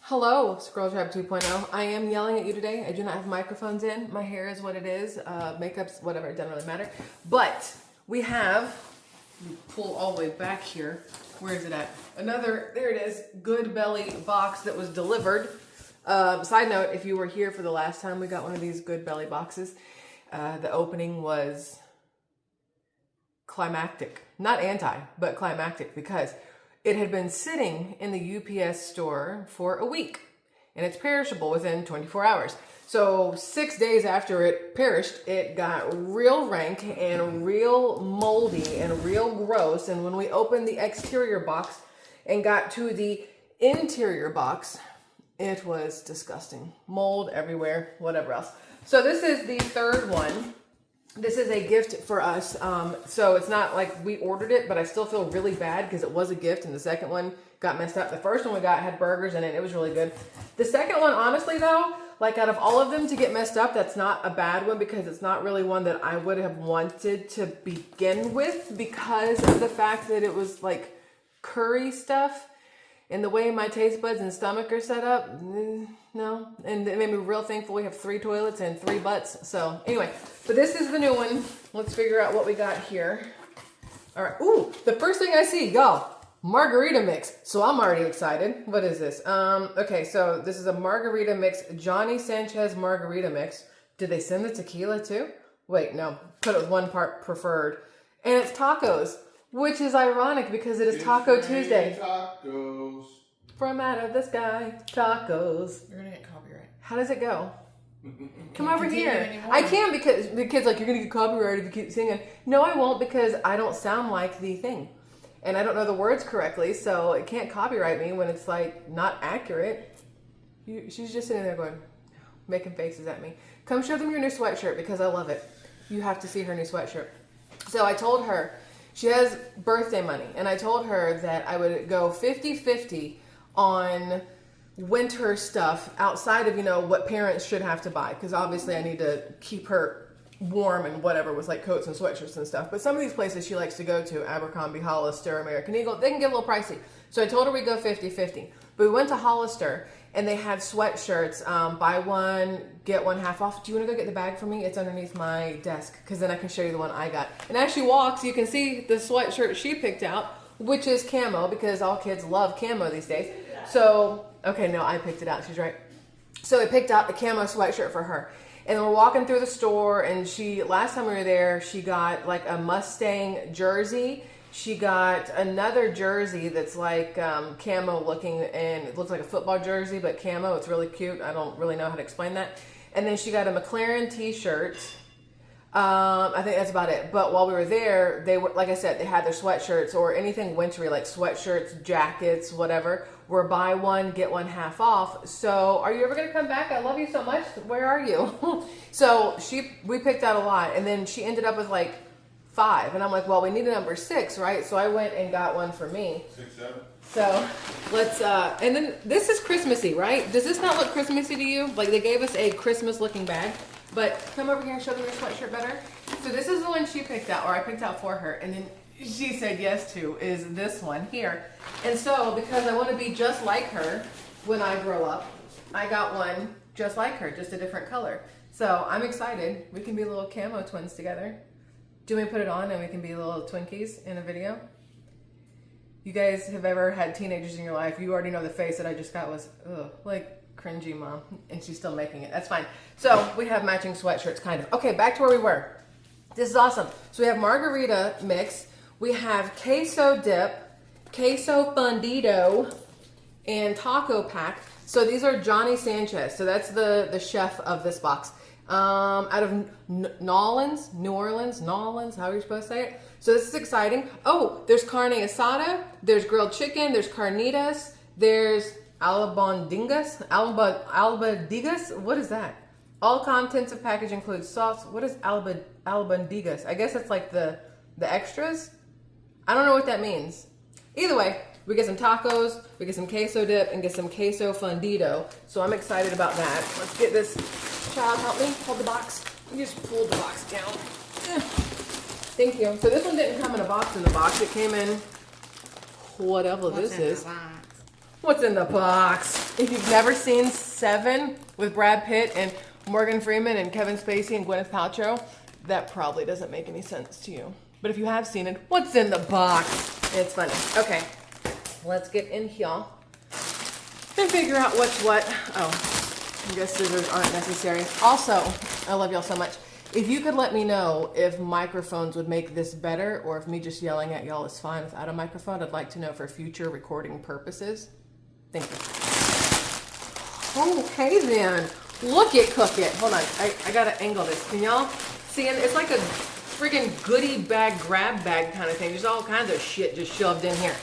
Hello, SquirrelTribe 2.0. I am yelling at you today. I do not have microphones in. My hair is what it is. Makeup's whatever, it doesn't really matter. But we have, pull all the way back here. Where is it at? Another, there it is, Good Belly box that was delivered. Side note, if you were here for the last time we got one of these Good Belly boxes, the opening was climactic. Not anti, but climactic, because it had been sitting in the UPS store for a week, and it's perishable within 24 hours. So 6 days after it perished, it got real rank and real moldy and real gross. And when we opened the exterior box and got to the interior box, it was disgusting. Mold everywhere, whatever else. So this is the third one. This is a gift for us, so it's not like we ordered it, but I still feel really bad because it was a gift, and the second one got messed up. The first one we got had burgers in it. It was really good. The second one, honestly, though, like out of all of them to get messed up, that's not a bad one because it's not really one that I would have wanted to begin with because of the fact that it was like curry stuff. And the way my taste buds and stomach are set up, no. And it made me real thankful we have 3 toilets and 3 butts. So anyway, but this is the new one. Let's figure out what we got here. All right. Ooh, the first thing I see, y'all, margarita mix. So I'm already excited. What is this? Okay, so this is a margarita mix, Johnny Sanchez margarita mix. Did they send the tequila too? Wait, no. Put it with 1 part preferred. And it's tacos. Which is ironic because it is Taco Tuesday. Tacos. From out of the sky, tacos. You're gonna get copyright. How does it go? Come over here. I can because the kid's like, you're gonna get copyrighted if you keep singing. No, I won't because I don't sound like the thing. And I don't know the words correctly, so it can't copyright me when it's like not accurate. She's just sitting there going, making faces at me. Come show them your new sweatshirt because I love it. You have to see her new sweatshirt. So I told her, she has birthday money, and I told her that I would go 50-50 on winter stuff outside of, you know, what parents should have to buy, because obviously I need to keep her warm and whatever with like coats and sweatshirts and stuff. But some of these places she likes to go to, Abercrombie, Hollister, American Eagle, they can get a little pricey. So I told her we'd go 50-50. But we went to Hollister, and they had sweatshirts, buy one, get one half off. Do you want to go get the bag for me? It's underneath my desk, because then I can show you the one I got. And as she walks, you can see the sweatshirt she picked out, which is camo, because all kids love camo these days. So, okay, no, I picked it out. She's right. So I picked out a camo sweatshirt for her. And we're walking through the store, and last time we were there, she got like a Mustang jersey. She got another jersey that's like camo looking, and it looks like a football jersey, but camo. It's really cute. I don't really know how to explain that. And then she got a McLaren t-shirt. I think that's about it. But while we were there, they were, like I said, they had their sweatshirts or anything wintry, like sweatshirts, jackets, whatever, were buy one, get one half off. So are you ever going to come back? I love you so much. Where are you? So we picked out a lot, and then she ended up with like 5, and I'm like, well, we need a number 6, right? So I went and got one for me. 6, 7. So let's and then this is Christmassy, right? Does this not look Christmassy to you? Like they gave us a Christmas looking bag. But come over here and show them your sweatshirt better. So this is the one she picked out, or I picked out for her, and then she said yes to, is this one here. And so because I want to be just like her when I grow up, I got one just like her, just a different color. So I'm excited. We can be little camo twins together. Do we put it on and we can be little Twinkies in a video? You guys have ever had teenagers in your life, you already know the face that I just got was, ugh, like cringy mom, and she's still making it. That's fine. So we have matching sweatshirts, kind of. Okay, back to where we were. This is awesome. So we have margarita mix, we have queso dip, queso fundido, and taco pack. So these are Johnny Sanchez. So that's the chef of this box. Out of New Orleans, however you're supposed to say it. So this is exciting. Oh, there's carne asada, there's grilled chicken, there's carnitas, there's albondigas. What is that? All contents of package include sauce. What is albondigas? I guess it's like the extras. I don't know what that means. Either way, we get some tacos, we get some queso dip, and get some queso fundido. So I'm excited about that. Let's get this. Child, help me hold the box. You just pulled the box down. Thank you. So this one didn't come in a box in the box. It came in whatever this is. What's in the box? If you've never seen Seven with Brad Pitt and Morgan Freeman and Kevin Spacey and Gwyneth Paltrow, that probably doesn't make any sense to you. But if you have seen it, what's in the box? It's funny. Okay, let's get in here and figure out what's what. Oh, I guess scissors aren't necessary. Also, I love y'all so much. If you could let me know if microphones would make this better or if me just yelling at y'all is fine without a microphone, I'd like to know for future recording purposes. Thank you. Okay then. Look it, cook it. Hold on. I gotta angle this. Can y'all see it? It's like a friggin' goodie bag, grab bag kind of thing. There's all kinds of shit just shoved in here.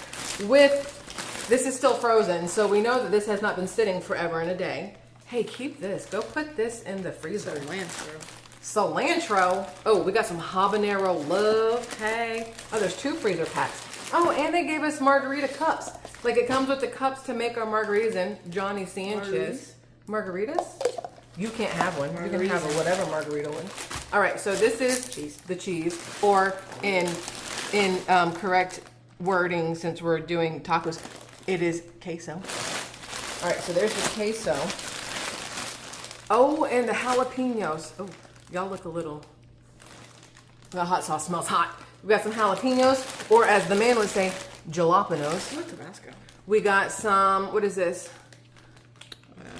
This is still frozen, so we know that this has not been sitting forever and a day. Hey, keep this. Go put this in the freezer. Cilantro. Oh, we got some habanero love. Hey. Oh, there's 2 freezer packs. Oh, and they gave us margarita cups. Like it comes with the cups to make our margaritas in. Johnny Sanchez. Margaritas? You can't have one. You can have a whatever margarita one. All right, so this is the cheese, or in correct wording, since we're doing tacos, it is queso. All right, so there's the queso. Oh, and the jalapenos. Oh, y'all look a little. The hot sauce smells hot. We got some jalapenos, or as the man would say, jalapenos. What Tabasco? We got some. What is this?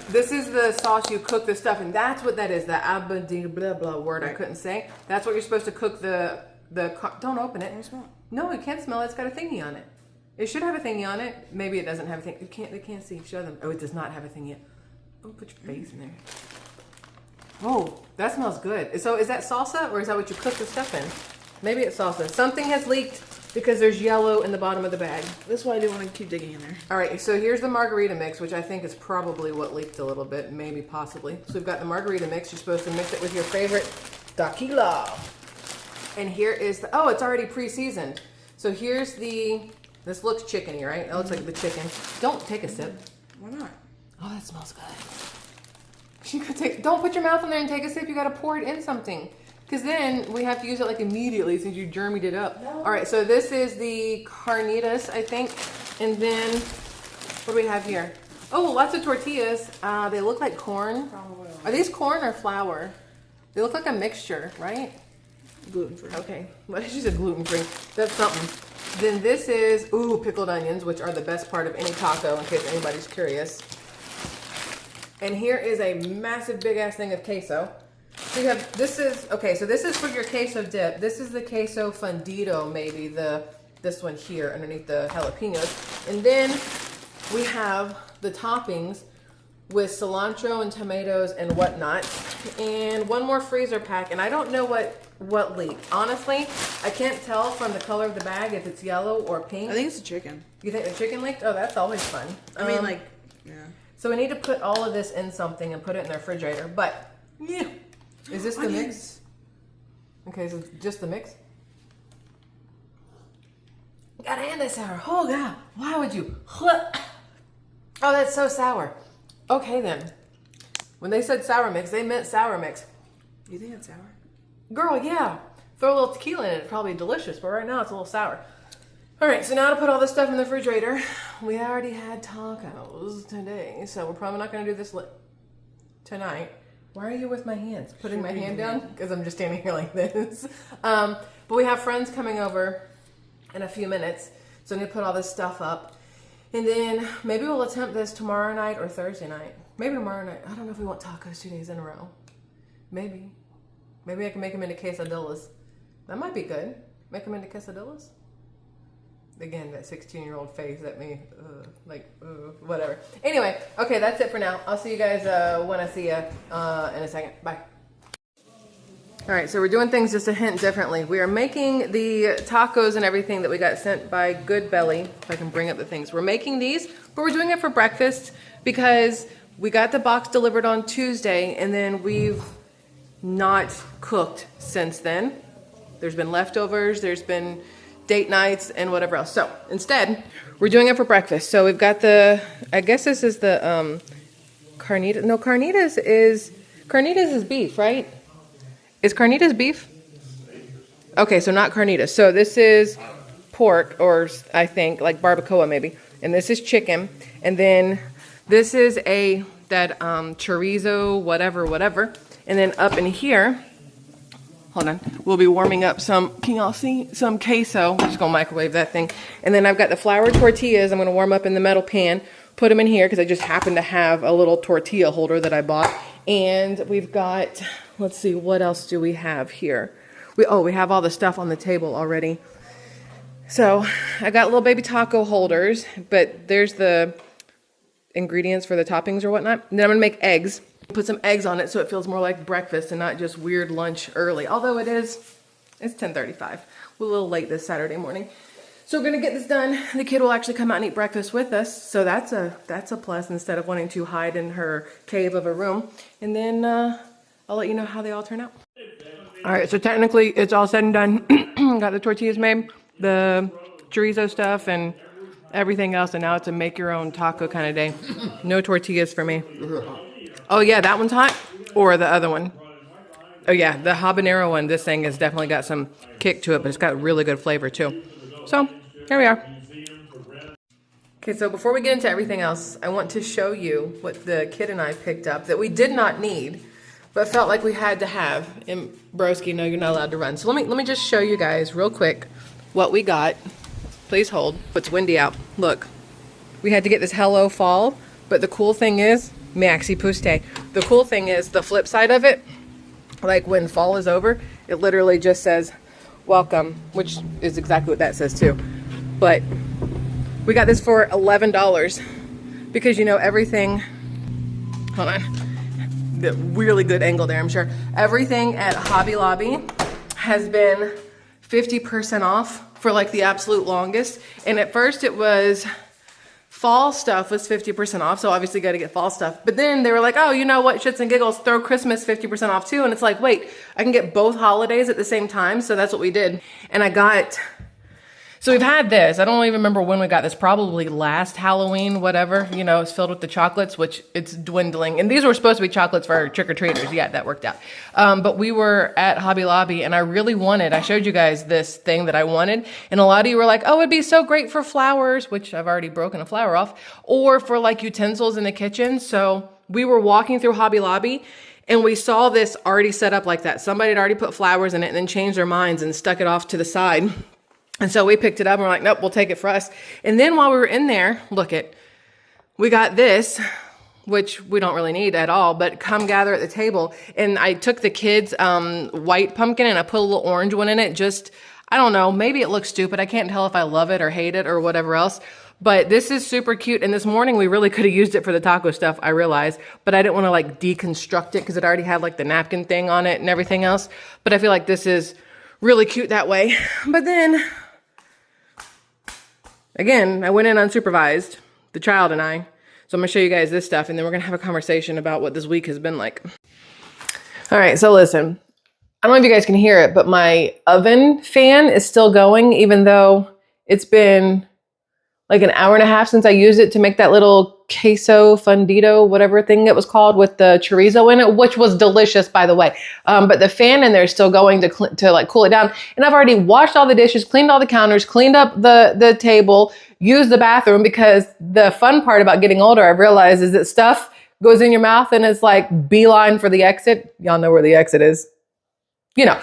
This is the sauce you cook the stuff, and that's what that is. The abadi blah blah word I couldn't say. That's what you're supposed to cook the. Don't open it. Can you smell it? No, you can't smell it. It's got a thingy on it. It should have a thingy on it. Maybe it doesn't have a thing. They can't see. Show them. Oh, it does not have a thingy. Oh, put your face in there. Oh, that smells good. So is that salsa or is that what you cook the stuff in? Maybe it's salsa. Something has leaked because there's yellow in the bottom of the bag. That's why I do want to keep digging in there. All right, so here's the margarita mix, which I think is probably what leaked a little bit, maybe possibly. So we've got the margarita mix. You're supposed to mix it with your favorite tequila. And here is the, oh, it's already pre-seasoned. So here's the, this looks chickeny, right? That looks like the chicken. Don't take a sip. Why not? Oh, that smells good. You could take, don't put your mouth in there and take a sip. You got to pour it in something. Because then we have to use it like immediately since you germied it up. No. All right, so this is the carnitas, I think. And then, what do we have here? Oh, lots of tortillas. They look like corn. Probably. Are these corn or flour? They look like a mixture, right? Gluten-free. Okay, what did you say gluten-free? That's something. Then this is, ooh, pickled onions, which are the best part of any taco, in case anybody's curious. And here is a massive big ass thing of queso. So you have, this is, okay, so this is for your queso dip. This is the queso fundido, maybe, this one here underneath the jalapenos. And then we have the toppings with cilantro and tomatoes and whatnot. And one more freezer pack, and I don't know what leaked. Honestly, I can't tell from the color of the bag if it's yellow or pink. I think it's the chicken. You think the chicken leaked? Oh, that's always fun. I mean, like, yeah. So we need to put all of this in something and put it in the refrigerator. But, yeah. Is this the mix? Okay, so just the mix? Gotta hand this sour. Oh, God. Why would you? Oh, that's so sour. Okay, then. When they said sour mix, they meant sour mix. You think it's sour? Girl, yeah. Throw a little tequila in it. It's probably delicious, but right now it's a little sour. All right, so now to put all this stuff in the refrigerator. We already had tacos today, so we're probably not going to do this tonight. Why are you with my hands? Putting my hand down? Because I'm just standing here like this. But we have friends coming over in a few minutes, so I need to put all this stuff up. And then maybe we'll attempt this tomorrow night or Thursday night. Maybe tomorrow night. I don't know if we want tacos 2 days in a row. Maybe. Maybe I can make them into quesadillas. That might be good. Make them into quesadillas. Again, that 16-year-old face at me, whatever. Anyway, okay, that's it for now. I'll see you guys when I see you in a second. Bye. All right, so we're doing things just a hint differently. We are making the tacos and everything that we got sent by Good Belly. If I can bring up the things. We're making these, but we're doing it for breakfast because we got the box delivered on Tuesday, and then we've not cooked since then. There's been leftovers. There's been date nights and whatever else. So instead, we're doing it for breakfast. So we've got the, I guess this is the carnitas. No, carnitas is beef, right? Is carnitas beef? Okay, so not carnitas. So this is pork, or I think like barbacoa maybe. And this is chicken. And then This is that chorizo, whatever. And then up in here, hold on, we'll be warming up some, can y'all see? Some queso. I'm just gonna microwave that thing. And then I've got the flour tortillas I'm gonna warm up in the metal pan, put them in here because I just happen to have a little tortilla holder that I bought. And we've got, let's see, what else do we have here? We have all the stuff on the table already. So I got little baby taco holders, but there's the ingredients for the toppings or whatnot. And then I'm gonna make eggs. Put some eggs on it so it feels more like breakfast and not just weird lunch early. Although it's 10:35. We're a little late this Saturday morning. So we're gonna get this done. The kid will actually come out and eat breakfast with us. So that's a plus instead of wanting to hide in her cave of a room. And then I'll let you know how they all turn out. All right, so technically it's all said and done. Got the tortillas made, the chorizo stuff, and everything else. And now it's a make your own taco kind of day. No tortillas for me. Oh yeah, that one's hot? Or the other one? Oh yeah, the habanero one. This thing has definitely got some kick to it, but it's got really good flavor too. So, here we are. Okay, so before we get into everything else, I want to show you what the kid and I picked up that we did not need, but felt like we had to have. And Broski, no, you're not allowed to run. So let me just show you guys real quick what we got. Please hold. It's windy out. Look, we had to get this Hello Fall, but the cool thing is, Maxi Puste. The cool thing is the flip side of it, like when fall is over, it literally just says welcome, which is exactly what that says too. But we got this for $11 because you know everything, hold on, the really good angle there, I'm sure. Everything at Hobby Lobby has been 50% off for like the absolute longest. And at first it was fall stuff was 50% off, so obviously got to get fall stuff. But then they were like, oh, you know what, shits and giggles, throw Christmas 50% off too. And it's like, wait, I can get both holidays at the same time. So that's what we did. And I got, so we've had this. I don't even remember when we got this, probably last Halloween, whatever. You know, it's filled with the chocolates, which it's dwindling. And these were supposed to be chocolates for trick-or-treaters. Yeah, that worked out. But we were at Hobby Lobby and I really wanted, I showed you guys this thing that I wanted. And a lot of you were like, oh, it'd be so great for flowers, which I've already broken a flower off, or for like utensils in the kitchen. So we were walking through Hobby Lobby and we saw this already set up like that. Somebody had already put flowers in it and then changed their minds and stuck it off to the side. And so we picked it up and we're like, nope, we'll take it for us. And then while we were in there, we got this, which we don't really need at all, but come gather at the table. And I took the kids' white pumpkin and I put a little orange one in it. Just, I don't know, maybe it looks stupid. I can't tell if I love it or hate it or whatever else. But this is super cute. And this morning we really could have used it for the taco stuff, I realized. But I didn't want to like deconstruct it because it already had like the napkin thing on it and everything else. But I feel like this is really cute that way. But then, again, I went in unsupervised, the child and I. So I'm gonna show you guys this stuff and then we're gonna have a conversation about what this week has been like. All right, so listen, I don't know if you guys can hear it, but my oven fan is still going even though it's been like an hour and a half since I used it to make that little queso fundido, whatever thing it was called with the chorizo in it, which was delicious, by the way. But the fan in there is still going to like cool it down. And I've already washed all the dishes, cleaned all the counters, cleaned up the table, used the bathroom, because the fun part about getting older, I've realized, is that stuff goes in your mouth and it's like beeline for the exit. Y'all know where the exit is. You know,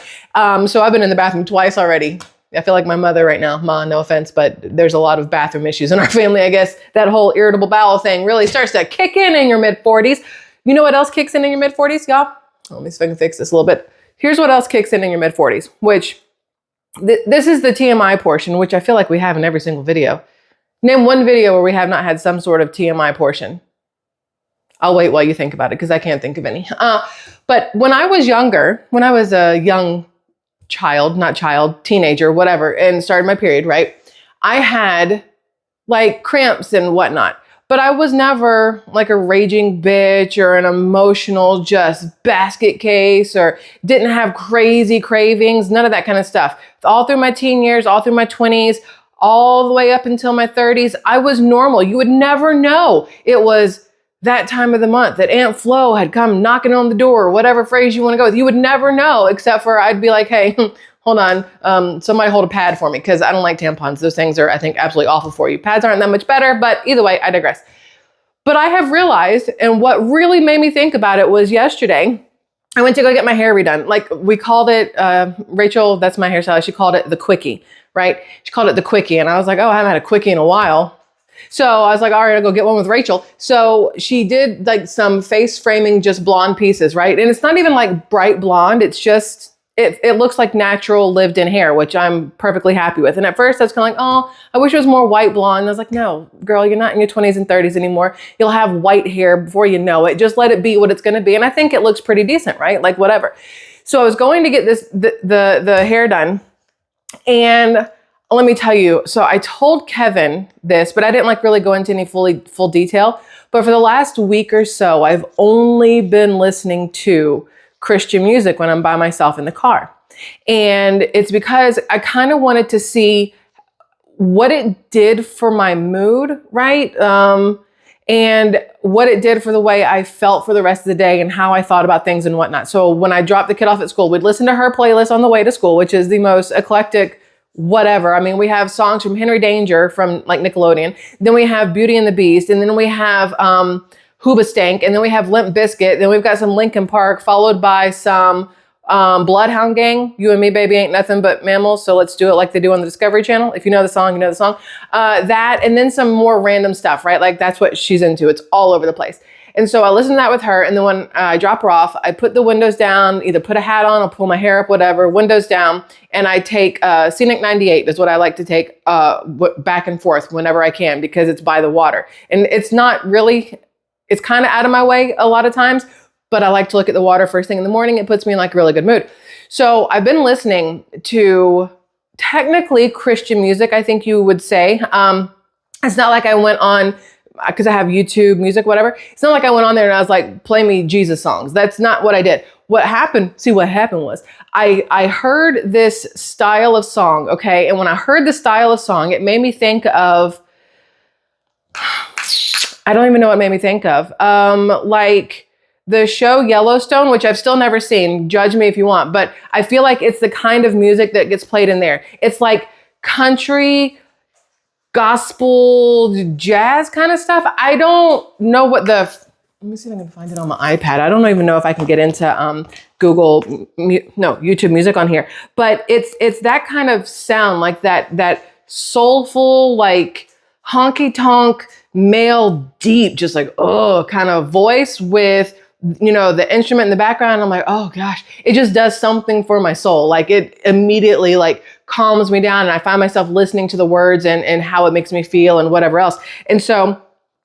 so I've been in the bathroom twice already. I feel like my mother right now, Ma, no offense, but there's a lot of bathroom issues in our family. I guess that whole irritable bowel thing really starts to kick in your mid-40s. You know what else kicks in your mid-40s, y'all? Let me see if I can fix this a little bit. Here's what else kicks in your mid-40s, which this is the TMI portion, which I feel like we have in every single video. Name one video where we have not had some sort of TMI portion. I'll wait while you think about it because I can't think of any. But when I was younger, when I was a young teenager, whatever, and started my period, right? I had like cramps and whatnot, but I was never like a raging bitch or an emotional just basket case or didn't have crazy cravings, none of that kind of stuff. All through my teen years, all through my 20s, all the way up until my 30s, I was normal. You would never know it was that time of the month that Aunt Flo had come knocking on the door, or whatever phrase you want to go with. You would never know, except for I'd be like, hey, hold on, somebody hold a pad for me, because I don't like tampons. Those things are, I think, absolutely awful for you. Pads aren't that much better, but either way, I digress. But I have realized, and what really made me think about it was yesterday, I went to go get my hair redone. Like we called it, Rachel, that's my hairstylist, she called it the quickie, right? She called it the quickie. And I was like, oh, I haven't had a quickie in a while. So I was like, all right, I'll go get one with Rachel. So she did like some face framing, just blonde pieces, right? And it's not even like bright blonde. It's just, it looks like natural lived in hair, which I'm perfectly happy with. And at first I was kind of like, oh, I wish it was more white blonde. And I was like, no, girl, you're not in your 20s and 30s anymore. You'll have white hair before you know it. Just let it be what it's going to be. And I think it looks pretty decent, right? Like whatever. So I was going to get the hair done. And let me tell you, so I told Kevin this, but I didn't like really go into any full detail. But for the last week or so, I've only been listening to Christian music when I'm by myself in the car. And it's because I kind of wanted to see what it did for my mood, right? And what it did for the way I felt for the rest of the day and how I thought about things and whatnot. So when I dropped the kid off at school, we'd listen to her playlist on the way to school, which is the most eclectic whatever. I mean, we have songs from Henry Danger from like Nickelodeon. Then we have Beauty and the Beast. And then we have Hoobastank. And then we have Limp Bizkit. Then we've got some Linkin Park, followed by some Bloodhound Gang. You and me, baby, ain't nothing but mammals. So let's do it like they do on the Discovery Channel. If you know the song, you know the song. That, and then some more random stuff, right? Like that's what she's into. It's all over the place. And so I listened to that with her. And then when I drop her off, I put the windows down, either put a hat on, I'll pull my hair up, whatever, windows down. And I take Scenic 98 is what I like to take back and forth whenever I can, because it's by the water. And it's not really, it's kind of out of my way a lot of times, but I like to look at the water first thing in the morning. It puts me in like a really good mood. So I've been listening to technically Christian music, I think you would say. It's not like I went on, because I have YouTube music, whatever. It's not like I went on there and I was like, play me Jesus songs. That's not what I did. What happened was I heard this style of song, okay? And when I heard the style of song, it made me think of, I don't even know what it made me think of. Like the show Yellowstone, which I've still never seen. Judge me if you want. But I feel like it's the kind of music that gets played in there. It's like country, gospel, jazz kind of stuff. I don't know what let me see if I can find it on my iPad. I don't even know if I can get into YouTube music on here, but it's that kind of sound, like that soulful, like honky tonk, male deep, just like, oh, kind of voice with, you know, the instrument in the background. I'm like, oh gosh, it just does something for my soul. Like it immediately like calms me down, and I find myself listening to the words and how it makes me feel and whatever else. And so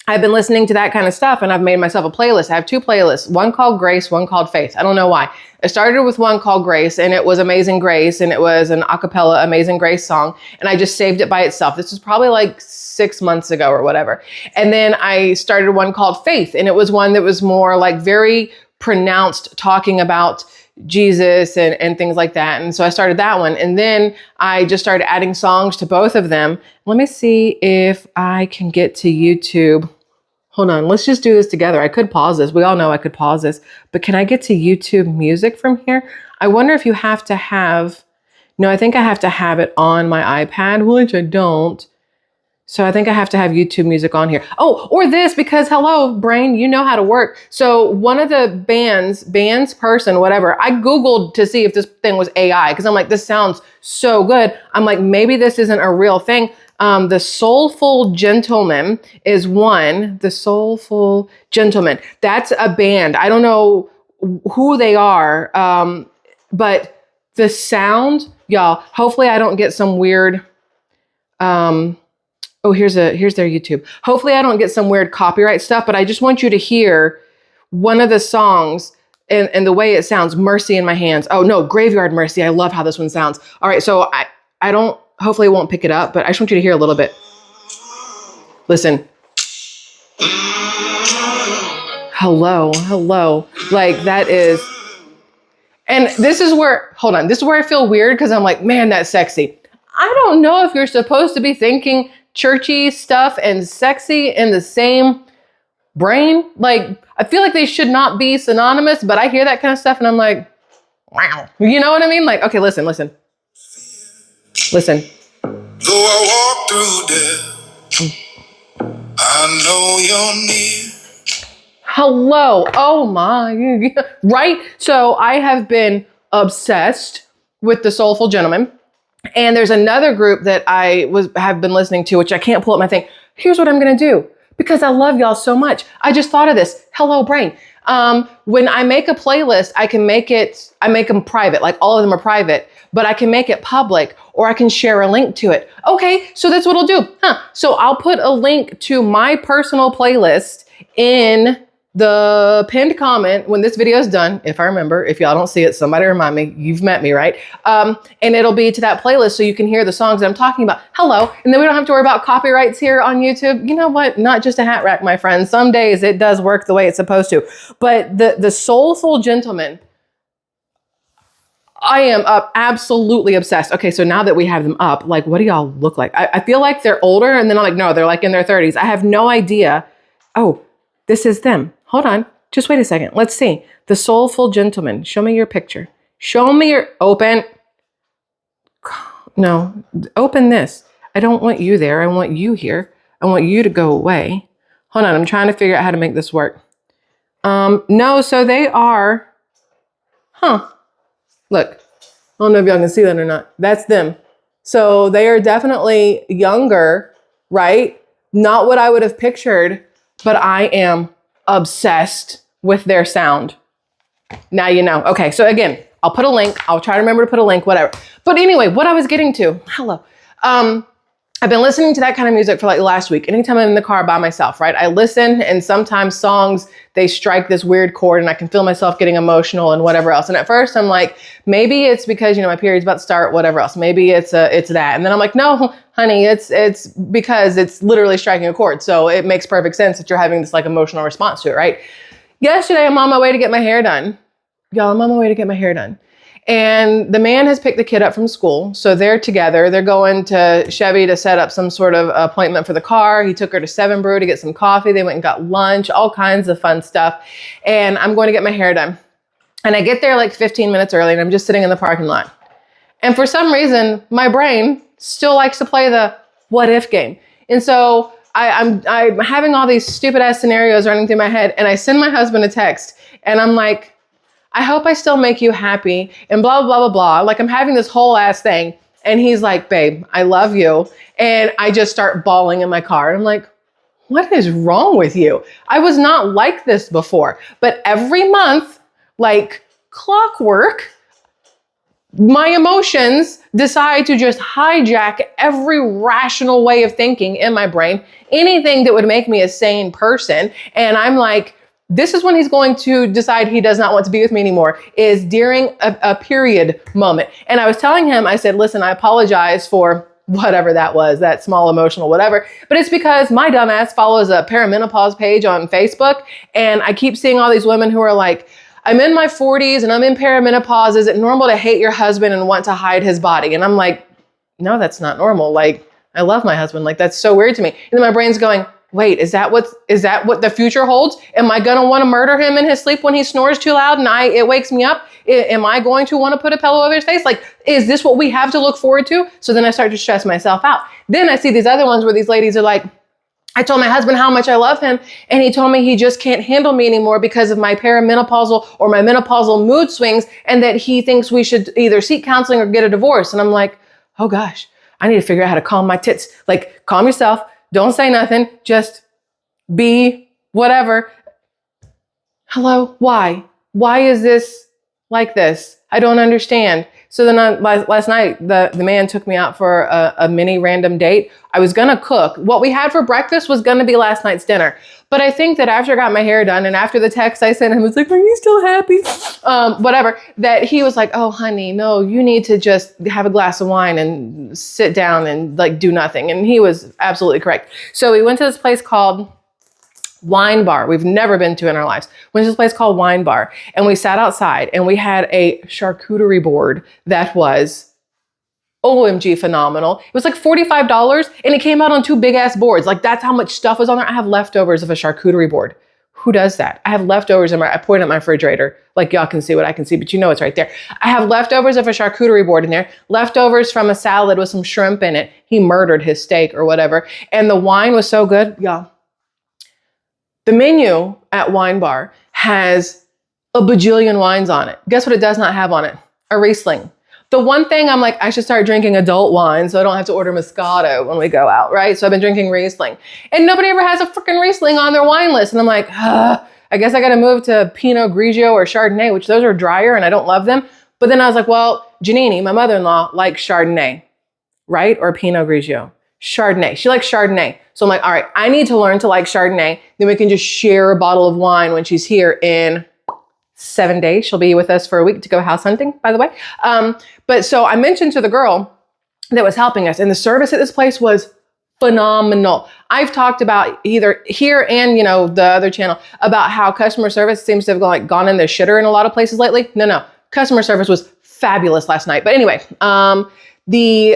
I've been listening to that kind of stuff, and I've made myself a playlist. I have two playlists, one called Grace, one called Faith. I don't know why. I started with one called Grace, and it was Amazing Grace, and it was an a cappella Amazing Grace song, and I just saved it by itself. This was probably like 6 months ago or whatever. And then I started one called Faith, and it was one that was more like very pronounced, talking about Jesus and things like that. And so I started that one. And then I just started adding songs to both of them. Let me see if I can get to YouTube. Hold on. Let's just do this together. I could pause this. We all know I could pause this. But can I get to YouTube music from here? I wonder if you have to have... No, I think I have to have it on my iPad, which I don't. So I think I have to have YouTube music on here. Oh, or this, because hello, brain, you know how to work. So one of the bands, person, whatever, I Googled to see if this thing was AI, because I'm like, this sounds so good. I'm like, maybe this isn't a real thing. The Soulful Gentleman is one. The Soulful Gentleman. That's a band. I don't know who they are, but the sound, y'all, hopefully I don't get some weird... Oh, here's their YouTube. Hopefully I don't get some weird copyright stuff, but I just want you to hear one of the songs and the way it sounds. Mercy in My Hands. Oh no, Graveyard Mercy. I love how this one sounds. All right, so I don't, hopefully it won't pick it up, but I just want you to hear a little bit. Listen. Hello. Like that is, and this is where, hold on, this is where I feel weird, because I'm like, man, that's sexy. I don't know if you're supposed to be thinking churchy stuff and sexy in the same brain. Like, I feel like they should not be synonymous, but I hear that kind of stuff and I'm like, wow. You know what I mean? Like, okay, listen. Though I walk through death, I know you're near. Hello. Oh my. Right? So I have been obsessed with the Soulful Gentleman. And there's another group that have been listening to, which I can't pull up my thing. Here's what I'm going to do because I love y'all so much. I just thought of this. Hello, brain. When I make a playlist, I make them private, like all of them are private, but I can make it public or I can share a link to it. Okay, so that's what I'll do. So I'll put a link to my personal playlist in the pinned comment when this video is done, if I remember. If y'all don't see it, somebody remind me. You've met me, right? And it'll be to that playlist so you can hear the songs that I'm talking about. Hello. And then we don't have to worry about copyrights here on YouTube. You know what? Not just a hat rack, my friends. Some days it does work the way it's supposed to. But the Soulful Gentleman, I am absolutely obsessed. Okay, so now that we have them up, like, what do y'all look like? I feel like they're older, and then I'm like, no, they're like in their 30s. I have no idea. Oh, this is them. Hold on. Just wait a second. Let's see. The Soulful Gentleman. Show me your picture. Show me your... Open. No. Open this. I don't want you there. I want you here. I want you to go away. Hold on. I'm trying to figure out how to make this work. No, so they are... Look. I don't know if y'all can see that or not. That's them. So they are definitely younger, right? Not what I would have pictured, but I am obsessed with their sound. Now you know. Okay, so again, I'll put a link. I'll try to remember to put a link, whatever. But anyway, what I was getting to, hello. I've been listening to that kind of music for like last week. Anytime I'm in the car by myself, right? I listen, and sometimes songs, they strike this weird chord and I can feel myself getting emotional and whatever else. And at first I'm like, maybe it's because, my period's about to start, whatever else. Maybe it's that. And then I'm like, no, honey, it's because it's literally striking a chord. So it makes perfect sense that you're having this like emotional response to it, right? Yesterday, I'm on my way to get my hair done. Y'all, I'm on my way to get my hair done. And the man has picked the kid up from school. So they're together. They're going to Chevy to set up some sort of appointment for the car. He took her to 7 Brew to get some coffee. They went and got lunch, all kinds of fun stuff. And I'm going to get my hair done. And I get there like 15 minutes early and I'm just sitting in the parking lot. And for some reason, my brain still likes to play the what if game. And so I'm having all these stupid ass scenarios running through my head. And I send my husband a text and I'm like, I hope I still make you happy and blah, blah, blah, blah. Like I'm having this whole ass thing. And he's like, babe, I love you. And I just start bawling in my car. And I'm like, what is wrong with you? I was not like this before. But every month, like clockwork, my emotions decide to just hijack every rational way of thinking in my brain. Anything that would make me a sane person. And I'm like, this is when he's going to decide he does not want to be with me anymore, is during a period moment. And I was telling him, I said, listen, I apologize for whatever that was, that small emotional whatever, but it's because my dumbass follows a perimenopause page on Facebook. And I keep seeing all these women who are like, I'm in my 40s and I'm in perimenopause. Is it normal to hate your husband and want to hide his body? And I'm like, no, that's not normal. Like, I love my husband. Like, that's so weird to me. And then my brain's going, wait, is that what the future holds? Am I going to want to murder him in his sleep when he snores too loud and it wakes me up? Am I going to want to put a pillow over his face? Like, is this what we have to look forward to? So then I start to stress myself out. Then I see these other ones where these ladies are like, I told my husband how much I love him, and he told me he just can't handle me anymore because of my perimenopausal or my menopausal mood swings, and that he thinks we should either seek counseling or get a divorce. And I'm like, oh gosh, I need to figure out how to calm my tits. Like, calm yourself. Don't say nothing. Just be whatever. Hello? Why? Why is this like this? I don't understand. So then last night, the man took me out for a mini random date. I was going to cook. What we had for breakfast was going to be last night's dinner. But I think that after I got my hair done and after the text I sent him, was like, are you still happy? Whatever. That he was like, oh, honey, no, you need to just have a glass of wine and sit down and like do nothing. And he was absolutely correct. So we went to this place called Wine Bar. We've never been to in our lives. Went to this place called Wine Bar, and we sat outside and we had a charcuterie board that was OMG phenomenal. It was like $45 and it came out on 2 big ass boards. Like, that's how much stuff was on there. I have leftovers of a charcuterie board. Who does that? I have leftovers I point at my refrigerator. Like, y'all can see what I can see, but you know it's right there. I have leftovers of a charcuterie board in there. Leftovers from a salad with some shrimp in it. He murdered his steak or whatever. And the wine was so good, y'all. The menu, at Wine Bar has a bajillion wines on it. Guess what it does not have on it? A Riesling. The one thing I'm like, I should start drinking adult wine so I don't have to order Moscato when we go out, right? So I've been drinking Riesling. And nobody ever has a freaking Riesling on their wine list. And I'm like, I guess I got to move to Pinot Grigio or Chardonnay, which those are drier and I don't love them. But then I was like, well, Janini, my mother-in-law, likes Chardonnay, right? Or Pinot Grigio. Chardonnay. She likes Chardonnay. So I'm like, all right, I need to learn to like Chardonnay. Then we can just share a bottle of wine when she's here in 7 days. She'll be with us for a week to go house hunting, by the way. But so I mentioned to the girl that was helping us, and the service at this place was phenomenal. I've talked about either here and, the other channel about how customer service seems to have gone in the shitter in a lot of places lately. No. Customer service was fabulous last night. But anyway, I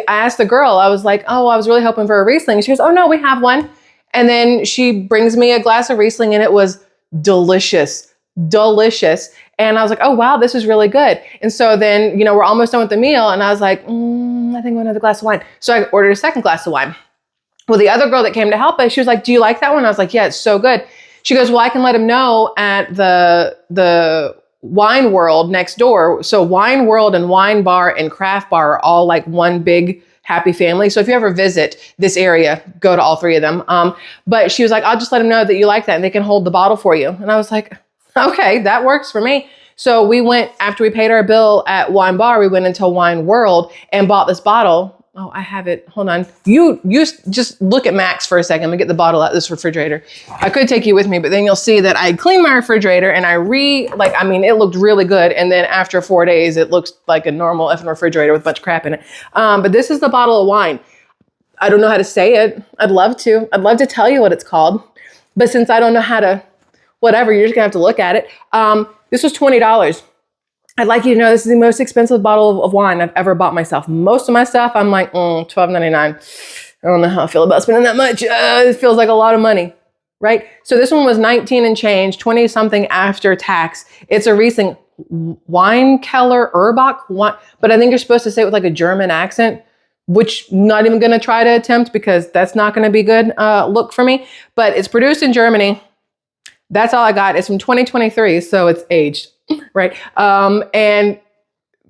asked the girl, I was like, oh, I was really hoping for a Riesling. She goes, oh no, we have one. And then she brings me a glass of Riesling and it was delicious. And I was like, oh, wow, this is really good. And so then, we're almost done with the meal. And I was like, I think I want another glass of wine. So I ordered a second glass of wine. Well, the other girl that came to help us, she was like, do you like that one? I was like, yeah, it's so good. She goes, well, I can let him know at the Wine World next door. So Wine World and Wine Bar and Craft Bar are all like one big happy family. So if you ever visit this area, go to all three of them. But she was like, I'll just let them know that you like that and they can hold the bottle for you. And I was like, okay, that works for me. So we went, after we paid our bill at Wine Bar, we went into Wine World and bought this bottle. Oh, I have it. Hold on. You just look at Max for a second. I'm gonna get the bottle out of this refrigerator. I could take you with me, but then you'll see that I cleaned my refrigerator and it looked really good. And then after 4 days, it looks like a normal effing refrigerator with a bunch of crap in it. But this is the bottle of wine. I don't know how to say it. I'd love to tell you what it's called. But since I don't know how to, whatever, you're just gonna have to look at it. This was $20. I'd like you to know this is the most expensive bottle of wine I've ever bought myself. Most of my stuff, I'm like, $12.99. I don't know how I feel about spending that much. It feels like a lot of money, right? So this one was 19 and change, 20 something after tax. It's a Riesling Weinkeller Urbach, but I think you're supposed to say it with like a German accent, which not even gonna try to attempt because that's not gonna be good look for me. But it's produced in Germany. That's all I got. It's from 2023, so it's aged, right? And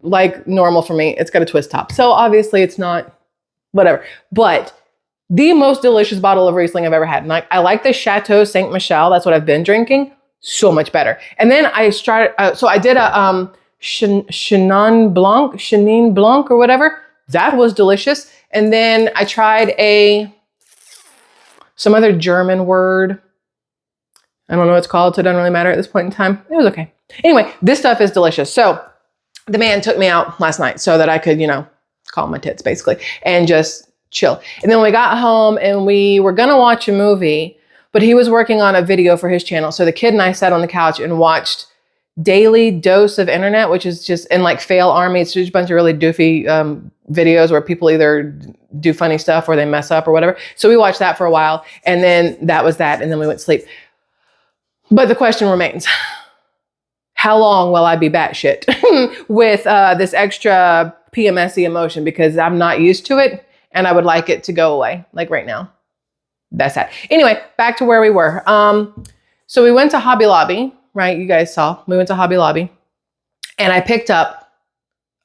like normal for me, it's got a twist top. So obviously it's not whatever, but the most delicious bottle of Riesling I've ever had. And I like the Chateau Saint Michel. That's what I've been drinking. So much better. And then I started, so I did a Chenin Blanc or whatever. That was delicious. And then I tried some other German word. I don't know what it's called, so it doesn't really matter at this point in time. It was okay. Anyway, this stuff is delicious. So the man took me out last night so that I could, calm my tits basically and just chill. And then we got home and we were going to watch a movie, but he was working on a video for his channel. So the kid and I sat on the couch and watched Daily Dose of Internet, which is just in like Fail Army. It's just a bunch of really doofy videos where people either do funny stuff or they mess up or whatever. So we watched that for a while and then that was that. And then we went to sleep. But the question remains, how long will I be batshit with this extra PMSy emotion? Because I'm not used to it and I would like it to go away, like right now. That's that. Anyway, back to where we were. So we went to Hobby Lobby, right? You guys saw. We went to Hobby Lobby and I picked up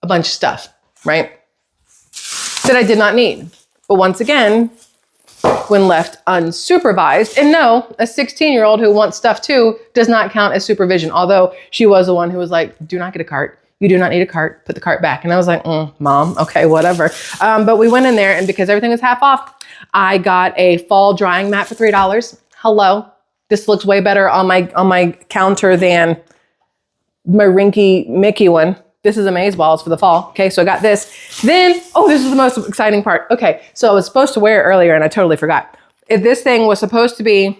a bunch of stuff, right? That I did not need. But once again, when left unsupervised. And no, a 16-year-old who wants stuff too does not count as supervision. Although she was the one who was like, do not get a cart. You do not need a cart. Put the cart back. And I was like, Mom, okay, whatever. But we went in there and because everything was half off, I got a fall drying mat for $3. Hello. This looks way better on my counter than my Rinky Mickey one. This is Amaze Balls for the fall. Okay, so I got this. Then, this is the most exciting part. Okay, so I was supposed to wear it earlier and I totally forgot. If this thing was supposed to be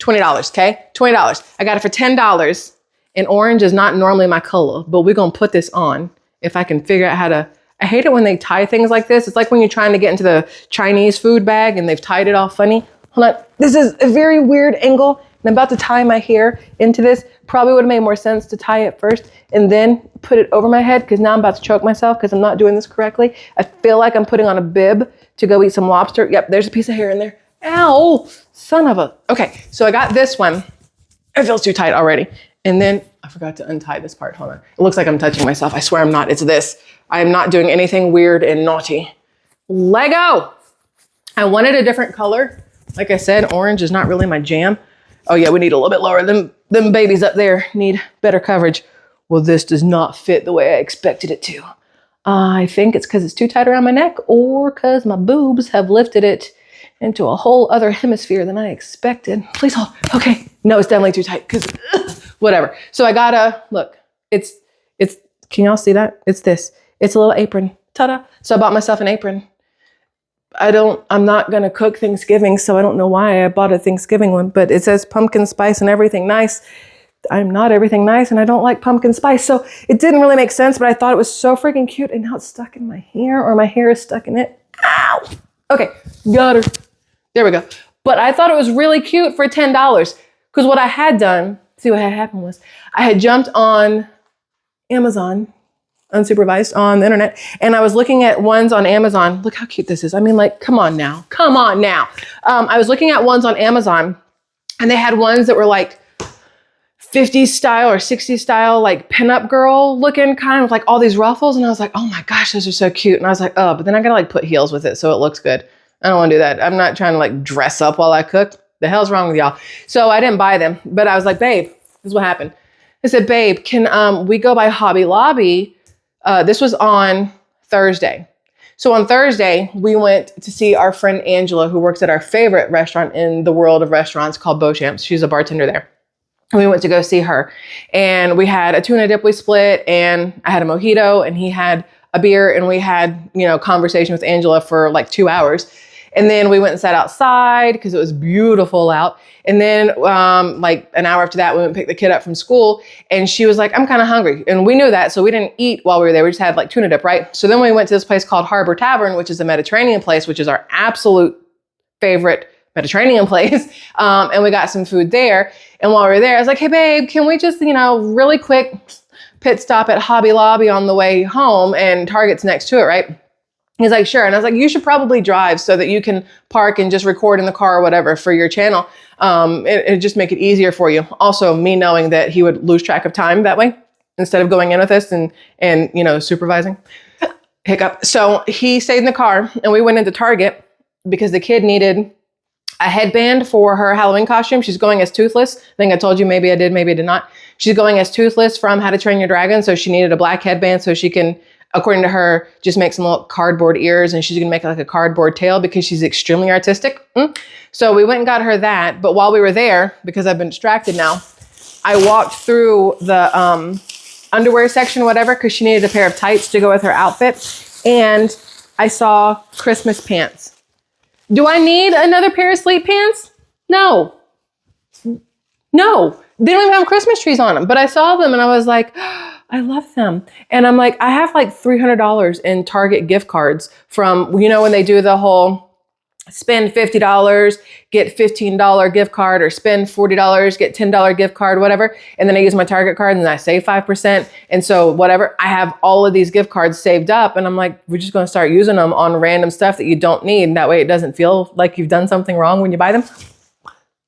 $20, okay? $20. I got it for $10. And orange is not normally my color, but we're gonna put this on if I can figure out how to. I hate it when they tie things like this. It's like when you're trying to get into the Chinese food bag and they've tied it all funny. Hold on, this is a very weird angle. And I'm about to tie my hair into this. Probably would have made more sense to tie it first and then put it over my head because now I'm about to choke myself because I'm not doing this correctly. I feel like I'm putting on a bib to go eat some lobster. Yep, there's a piece of hair in there. Ow, son of a. Okay, so I got this one It feels too tight already. And then I forgot to untie this part. Hold on. It looks like I'm touching myself. I swear I'm not. It's this. I am not doing anything weird and naughty. Lego. I wanted a different color. Like I said, orange is not really my jam. Oh yeah, we need a little bit lower. Them babies up there need better coverage. Well, this does not fit the way I expected it to. I think it's because it's too tight around my neck or because my boobs have lifted it into a whole other hemisphere than I expected. Please hold. Okay. No, it's definitely too tight because whatever. So I gotta, look, it's, can y'all see that? It's this. It's a little apron. Ta-da. So I bought myself an apron. I'm not going to cook Thanksgiving, so I don't know why I bought a Thanksgiving one, but it says pumpkin spice and everything nice. I'm not everything nice and I don't like pumpkin spice. So it didn't really make sense, but I thought it was so freaking cute and now it's stuck in my hair or my hair is stuck in it. Ow. Okay. Got her. There we go. But I thought it was really cute for $10 because what I had done, see what had happened was I had jumped on Amazon unsupervised on the internet. And I was looking at ones on Amazon. Look how cute this is. I mean, like, come on now. Come on now. I was looking at ones on Amazon and they had ones that were like 50s style or 60s style, like pinup girl looking kind of like all these ruffles. And I was like, oh my gosh, those are so cute. And I was like, oh, but then I gotta like put heels with it so it looks good. I don't wanna do that. I'm not trying to like dress up while I cook. The hell's wrong with y'all? So I didn't buy them, but I was like, babe, this is what happened. I said, babe, can we go by Hobby Lobby? This was on Thursday. So on Thursday, we went to see our friend Angela, who works at our favorite restaurant in the world of restaurants called Beauchamp's. She's a bartender there. And we went to go see her. And we had a tuna dip we split, and I had a mojito, and he had a beer, and we had, conversation with Angela for like 2 hours. And then we went and sat outside because it was beautiful out. And then like an hour after that, we went and picked the kid up from school and she was like, I'm kind of hungry. And we knew that. So we didn't eat while we were there. We just had like tuna dip, right? So then we went to this place called Harbor Tavern, which is a Mediterranean place, which is our absolute favorite Mediterranean place. And we got some food there. And while we were there, I was like, hey babe, can we just, really quick pit stop at Hobby Lobby on the way home, and Target's next to it, right? He's like, sure. And I was like, you should probably drive so that you can park and just record in the car or whatever for your channel. It just make it easier for you. Also, me knowing that he would lose track of time that way instead of going in with us and supervising. Hiccup. So he stayed in the car and we went into Target because the kid needed a headband for her Halloween costume. She's going as Toothless. I think I told you, maybe I did, maybe I did not. She's going as Toothless from How to Train Your Dragon. So she needed a black headband so she can, according to her, just make some little cardboard ears, and she's gonna make like a cardboard tail because she's extremely artistic. So we went and got her that. But while we were there, because I've been distracted now, I walked through the underwear section, whatever, because she needed a pair of tights to go with her outfit. And I saw Christmas pants. Do I need another pair of sleep pants? No. No. They don't even have Christmas trees on them. But I saw them and I was like, I love them. And I'm like, I have like $300 in Target gift cards from, when they do the whole spend $50, get $15 gift card, or spend $40, get $10 gift card, whatever. And then I use my Target card and I save 5%. And so whatever, I have all of these gift cards saved up. And I'm like, we're just going to start using them on random stuff that you don't need. And that way it doesn't feel like you've done something wrong when you buy them.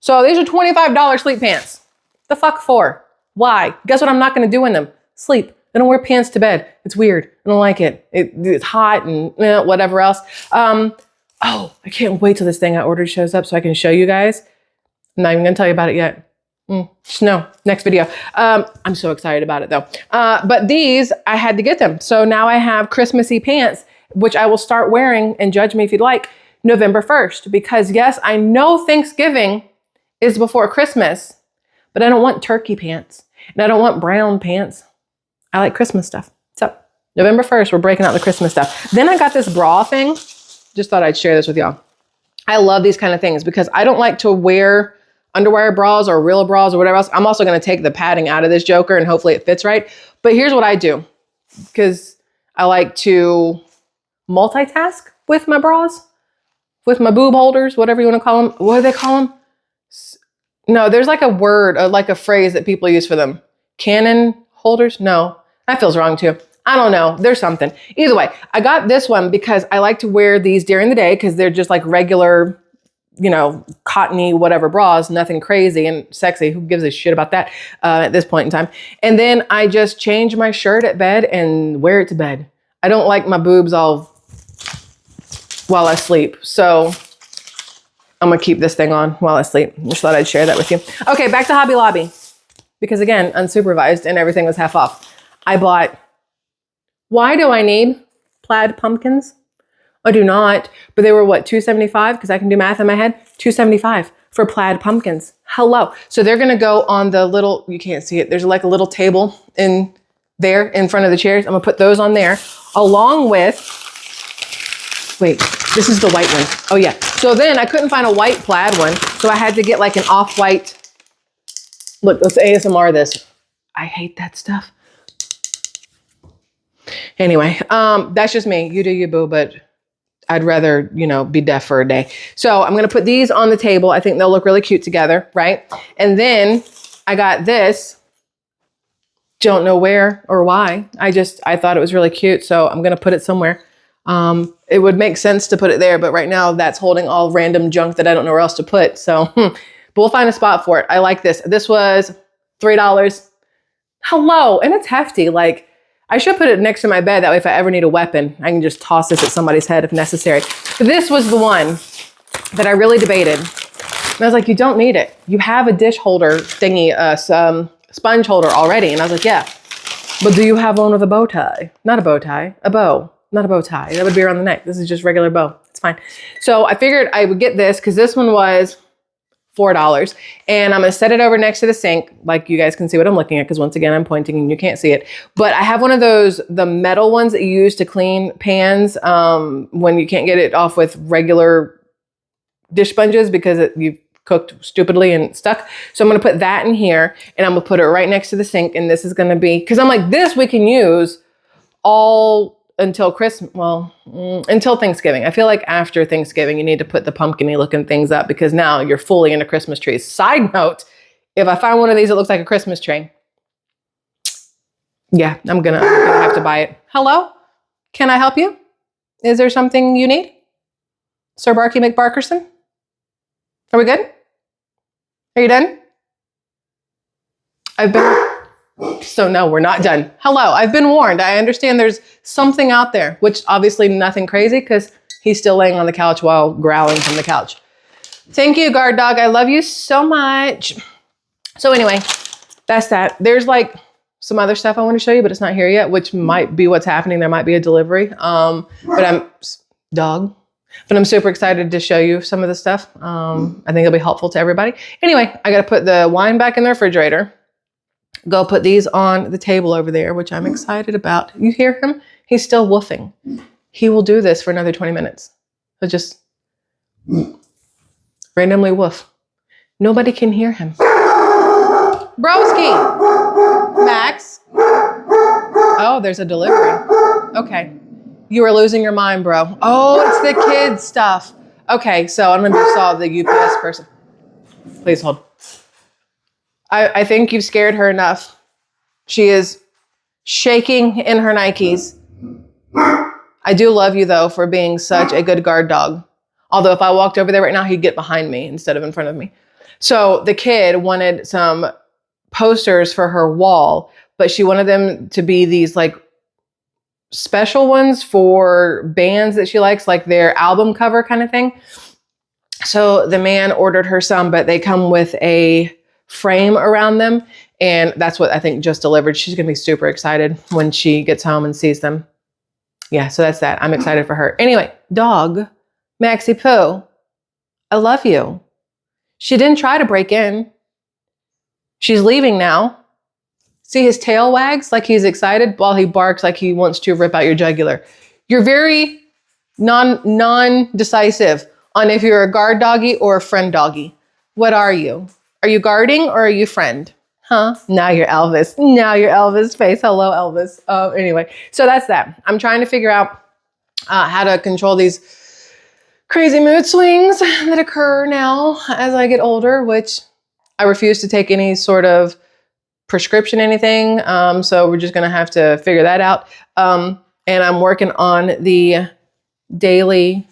So these are $25 sleep pants. The fuck for? Why? Guess what I'm not going to do in them? Sleep. I don't wear pants to bed. It's weird. I don't like it. It's hot and whatever else. Oh, I can't wait till this thing I ordered shows up so I can show you guys. I'm not even going to tell you about it yet. No, next video. I'm so excited about it though. But these, I had to get them. So now I have Christmassy pants, which I will start wearing, and judge me if you'd like, November 1st. Because yes, I know Thanksgiving is before Christmas, but I don't want turkey pants and I don't want brown pants. I like Christmas stuff. So November 1st, we're breaking out the Christmas stuff. Then I got this bra thing. Just thought I'd share this with y'all. I love these kind of things because I don't like to wear underwire bras or real bras or whatever else. I'm also going to take the padding out of this joker and hopefully it fits right. But here's what I do, because I like to multitask with my bras, with my boob holders, whatever you want to call them. What do they call them? No, there's like a word, like a phrase that people use for them. Cannon holders? No, that feels wrong too. I don't know. There's something. Either way, I got this one because I like to wear these during the day because they're just like regular you know, cottony, whatever bras, nothing crazy and sexy. Who gives a shit about that at this point in time? And then I just change my shirt at bed and wear it to bed. I don't like my boobs all while I sleep. So I'm going to keep this thing on while I sleep. Just thought I'd share that with you. Okay, back to Hobby Lobby. Because again, unsupervised and everything was half off. I bought, why do I need plaid pumpkins? I do not, but they were what, $2.75? Because I can do math in my head. $2.75 for plaid pumpkins. Hello. So they're going to go on the little, you can't see it. There's like a little table in there in front of the chairs. I'm going to put those on there along with, wait, this is the white one. Oh yeah. So then I couldn't find a white plaid one. So I had to get like an off-white. Look, let's ASMR this. I hate that stuff. Anyway, that's just me. You do you, boo, but I'd rather, you know, be deaf for a day. So I'm going to put these on the table. I think they'll look really cute together, right? And then I got this. Don't know where or why. I thought it was really cute. So I'm going to put it somewhere. It would make sense to put it there, but right now that's holding all random junk that I don't know where else to put. So, but we'll find a spot for it. I like this. This was $3. Hello. And it's hefty. Like, I should put it next to my bed. That way, if I ever need a weapon, I can just toss this at somebody's head if necessary. But this was the one that I really debated. And I was like, you don't need it. You have a dish holder thingy, some sponge holder already. And I was like, yeah, but do you have one with a bow tie? Not a bow tie, a bow, not a bow tie. That would be around the neck. This is just regular bow. It's fine. So I figured I would get this because this one was $4, and I'm going to set it over next to the sink. Like you guys can see what I'm looking at. Cause once again, I'm pointing and you can't see it, but I have one of those, the metal ones that you use to clean pans. When you can't get it off with regular dish sponges because you've cooked stupidly and stuck. So I'm going to put that in here and I'm going to put it right next to the sink. And this is going to be, cause I'm like, this we can use all until Christmas, well, until Thanksgiving. I feel like after Thanksgiving, you need to put the pumpkin-y looking things up because now you're fully into Christmas trees. Side note, if I find one of these that looks like a Christmas tree, yeah, I'm gonna have to buy it. Hello? Can I help you? Is there something you need? Sir Barky McBarkerson? Are we good? Are you done? So no, we're not done. Hello, I've been warned. I understand there's something out there, which obviously nothing crazy because he's still laying on the couch while growling from the couch. Thank you, guard dog. I love you so much. So anyway, that's that. There's like some other stuff I want to show you, but it's not here yet, which might be what's happening. There might be a delivery. But I'm super excited to show you some of the stuff. I think it'll be helpful to everybody. Anyway, I got to put the wine back in the refrigerator. Go put these on the table over there, which I'm excited about. You hear him? He's still woofing. He will do this for another 20 minutes. He'll just randomly woof. Nobody can hear him. Broski! Max? Oh, there's a delivery. Okay. You were losing your mind, bro. Oh, it's the kids stuff. Okay, so I don't know if you saw the UPS person. Please hold. I think you've scared her enough. She is shaking in her Nikes. I do love you, though, for being such a good guard dog. Although if I walked over there right now, he'd get behind me instead of in front of me. So the kid wanted some posters for her wall, but she wanted them to be these like special ones for bands that she likes, like their album cover kind of thing. So the man ordered her some, but they come with a frame around them. And that's what I think just delivered. She's going to be super excited when she gets home and sees them. Yeah, so that's that. I'm excited for her. Anyway, dog, Maxie Poo, I love you. She didn't try to break in. She's leaving now. See his tail wags like he's excited while he barks like he wants to rip out your jugular. You're very non-decisive on if you're a guard doggy or a friend doggy. What are you? Are you guarding or are you friend? Huh? Now you're Elvis. Now you're Elvis face. Hello, Elvis. Anyway, so that's that. I'm trying to figure out how to control these crazy mood swings that occur now as I get older, which I refuse to take any sort of prescription, anything. So we're just going to have to figure that out. And I'm working on the daily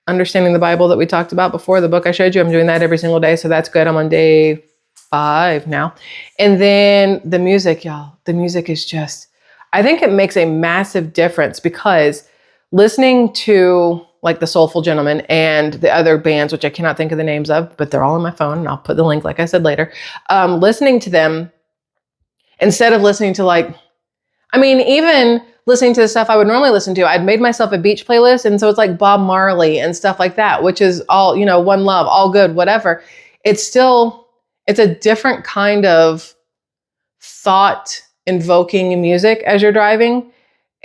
understanding the Bible that we talked about before, the book I showed you. I'm doing that every single day. So that's good. I'm on day 5 now. And then the music, y'all, the music is just, I think it makes a massive difference because listening to like the Soulful Gentleman and the other bands, which I cannot think of the names of, but they're all on my phone and I'll put the link, like I said, later. Listening to them instead of listening to like, I mean, even listening to the stuff I would normally listen to, I'd made myself a beach playlist. And so it's like Bob Marley and stuff like that, which is all, you know, one love, all good, whatever. It's still, it's a different kind of thought invoking music as you're driving.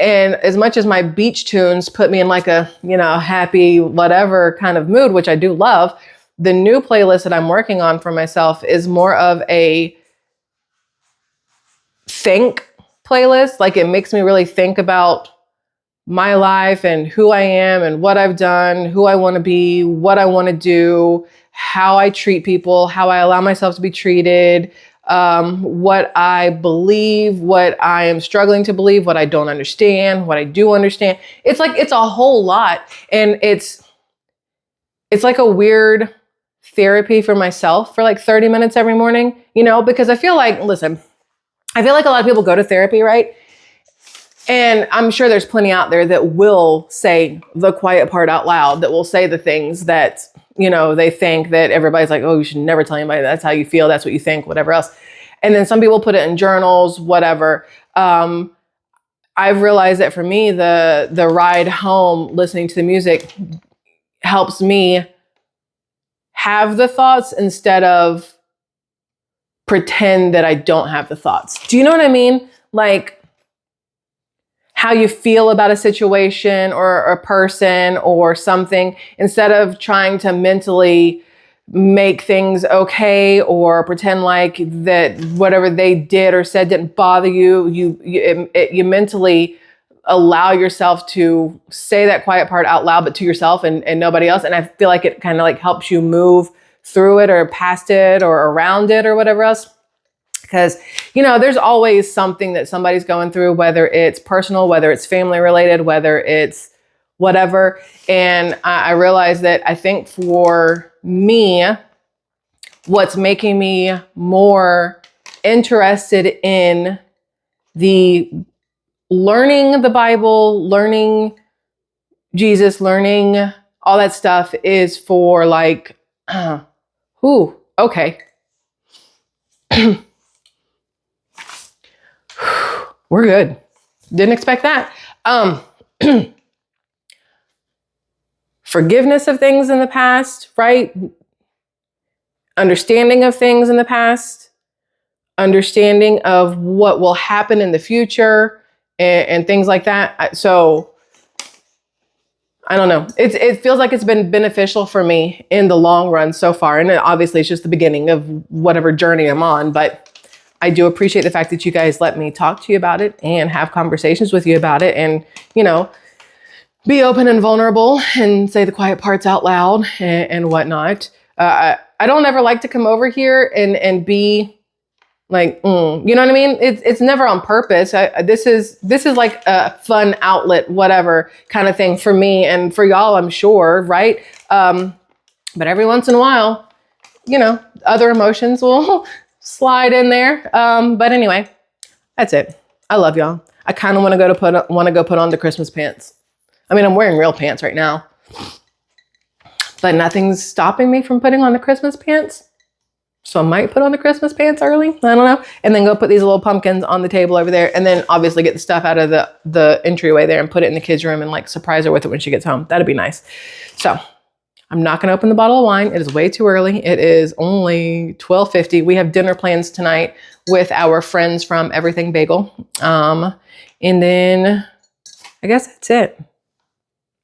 And as much as my beach tunes put me in like a, you know, happy, whatever kind of mood, which I do love, the new playlist that I'm working on for myself is more of a think playlist. Like it makes me really think about my life and who I am and what I've done, who I want to be, what I want to do, how I treat people, how I allow myself to be treated, what I believe, what I am struggling to believe, what I don't understand, what I do understand. It's like, it's a whole lot. And it's like a weird therapy for myself for like 30 minutes every morning, you know, because I feel like, listen, I feel like a lot of people go to therapy, right? And I'm sure there's plenty out there that will say the quiet part out loud, that will say the things that, you know, they think that everybody's like, oh, you should never tell anybody that's how you feel. That's what you think, whatever else. And then some people put it in journals, whatever. I've realized that for me, the ride home, listening to the music helps me have the thoughts instead of pretend that I don't have the thoughts. Do you know what I mean? Like how you feel about a situation or a person or something, instead of trying to mentally make things okay or pretend like that whatever they did or said didn't bother you, you mentally allow yourself to say that quiet part out loud, but to yourself and nobody else. And I feel like it kind of like helps you move through it or past it or around it or whatever else. Because, you know, there's always something that somebody's going through, whether it's personal, whether it's family related, whether it's whatever. And I realized that I think for me, what's making me more interested in the learning the Bible, learning Jesus, learning all that stuff is for like, okay. We're good. Didn't expect that. Forgiveness of things in the past, right? Understanding of things in the past, understanding of what will happen in the future and things like that. So I don't know. It feels like it's been beneficial for me in the long run so far. And obviously it's just the beginning of whatever journey I'm on, but I do appreciate the fact that you guys let me talk to you about it and have conversations with you about it and, you know, be open and vulnerable and say the quiet parts out loud and whatnot. I don't ever like to come over here and be like, you know what I mean? It's never on purpose. This is like a fun outlet, whatever kind of thing for me and for y'all, I'm sure. Right. But every once in a while, you know, other emotions will slide in there. But anyway, that's it. I love y'all. I kind of want to go put on the Christmas pants. I mean, I'm wearing real pants right now, but nothing's stopping me from putting on the Christmas pants. So I might put on the Christmas pants early. I don't know. And then go put these little pumpkins on the table over there. And then obviously get the stuff out of the entryway there and put it in the kids' room and like surprise her with it when she gets home. That'd be nice. So I'm not going to open the bottle of wine. It is way too early. It is only 12:50. We have dinner plans tonight with our friends from Everything Bagel. And then I guess that's it.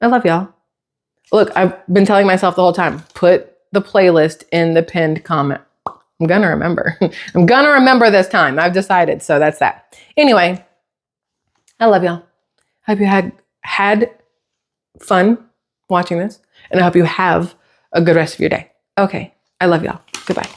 I love y'all. Look, I've been telling myself the whole time, put the playlist in the pinned comment. I'm going to remember. I'm going to remember this time. I've decided. So that's that. Anyway, I love y'all. I hope you had fun watching this. And I hope you have a good rest of your day. Okay. I love y'all. Goodbye.